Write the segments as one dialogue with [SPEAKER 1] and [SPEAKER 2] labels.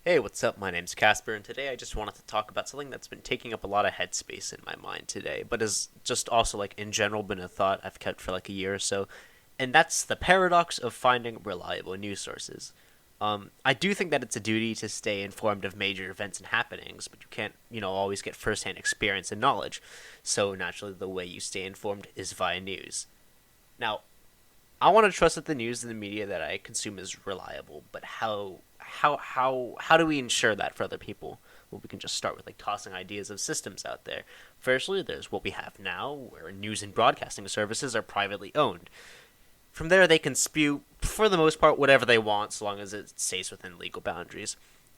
[SPEAKER 1] Hey, what's up? My name's Casper, and today I just wanted to talk about something that's been taking up a lot of headspace in my mind today, but has just also, in general, been a thought I've kept for like a year or so, and that's the paradox of finding reliable news sources. I do think that it's a duty to stay informed of major events and happenings, but you can't, always get firsthand experience and knowledge, so naturally the way you stay informed is via news. Now, I want to trust that the news and the media that I consume is reliable, but how do we ensure that for other people? Well, we can just start with tossing ideas of systems out there. Firstly, there's what we have now, where news and broadcasting services are privately owned. From there, they can spew, for the most part, whatever they want, so long as it stays within legal boundaries.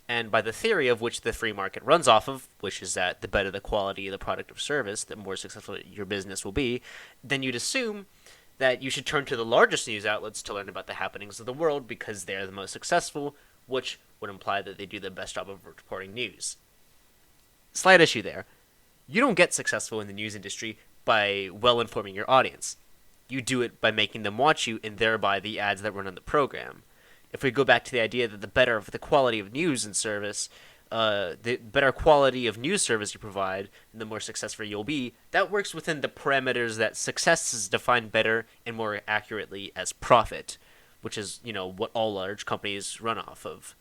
[SPEAKER 1] And by the theory of which the free market runs off of, which is that the better the quality of the product or service, the more successful your business will be, then you'd assume that you should turn to the largest news outlets to learn about the happenings of the world because they're the most successful, which would imply that they do the best job of reporting news. Slight issue there. You don't get successful in the news industry by well informing your audience. You do it by making them watch you and thereby the ads that run on the program. If we go back to the idea that the better of the quality of news and service, the better quality of news service you provide, and the more successful you'll be, that works within the parameters that success is defined better and more accurately as profit, which is, what all large companies run off of.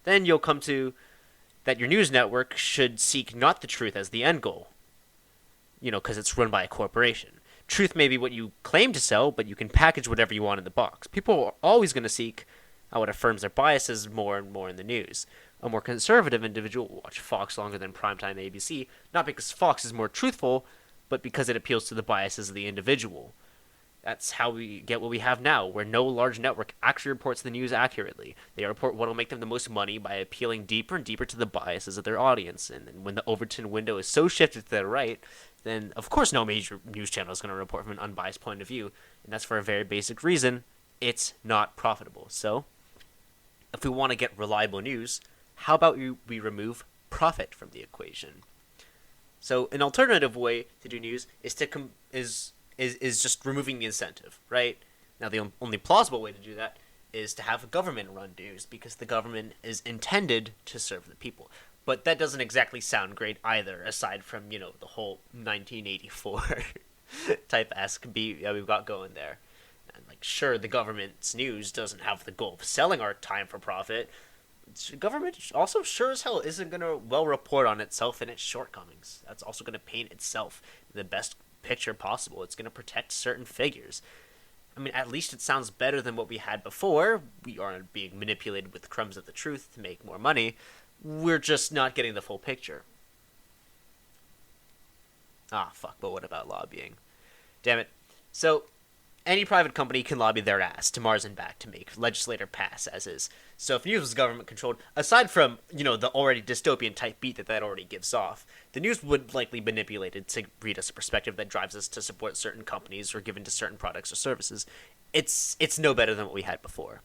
[SPEAKER 1] Then you'll come to that your news network should seek not the truth as the end goal, because it's run by a corporation. Truth may be what you claim to sell, but you can package whatever you want in the box. People are always going to seek what affirms their biases more and more in the news. A more conservative individual will watch Fox longer than primetime ABC, not because Fox is more truthful, but because it appeals to the biases of the individual. That's how we get what we have now, where no large network actually reports the news accurately. They report what will make them the most money by appealing deeper and deeper to the biases of their audience. And then when the Overton window is so shifted to the right, then of course no major news channel is going to report from an unbiased point of view. And that's for a very basic reason. It's not profitable. So, if we want to get reliable news, how about we remove profit from the equation? So an alternative way to do news is is just removing the incentive, right? Now the only plausible way to do that is to have a government run news because the government is intended to serve the people. But that doesn't exactly sound great either, aside from, the whole 1984 type esque beat we've got going there. And sure, the government's news doesn't have the goal of selling our time for profit. The government also sure as hell isn't going to well report on itself and its shortcomings. That's also going to paint itself the best picture possible. It's going to protect certain figures. I mean, at least it sounds better than what we had before. We aren't being manipulated with crumbs of the truth to make more money. We're just not getting the full picture. Ah, fuck, but what about lobbying? Damn it. So, any private company can lobby their ass to Mars and back to make legislator pass as is. So if news was government controlled, aside from, the already dystopian type beat that already gives off, the news would likely be manipulated to read us a perspective that drives us to support certain companies or given to certain products or services. It's no better than what we had before.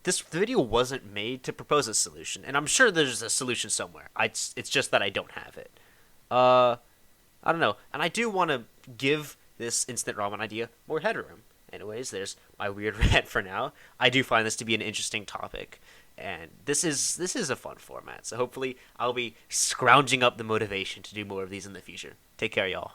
[SPEAKER 1] This video wasn't made to propose a solution, and I'm sure there's a solution somewhere. It's just that I don't have it. I don't know, and I do want to give this instant ramen idea more headroom. Anyways, there's my weird rant for now. I do find this to be an interesting topic, and this is a fun format. So hopefully, I'll be scrounging up the motivation to do more of these in the future. Take care, y'all.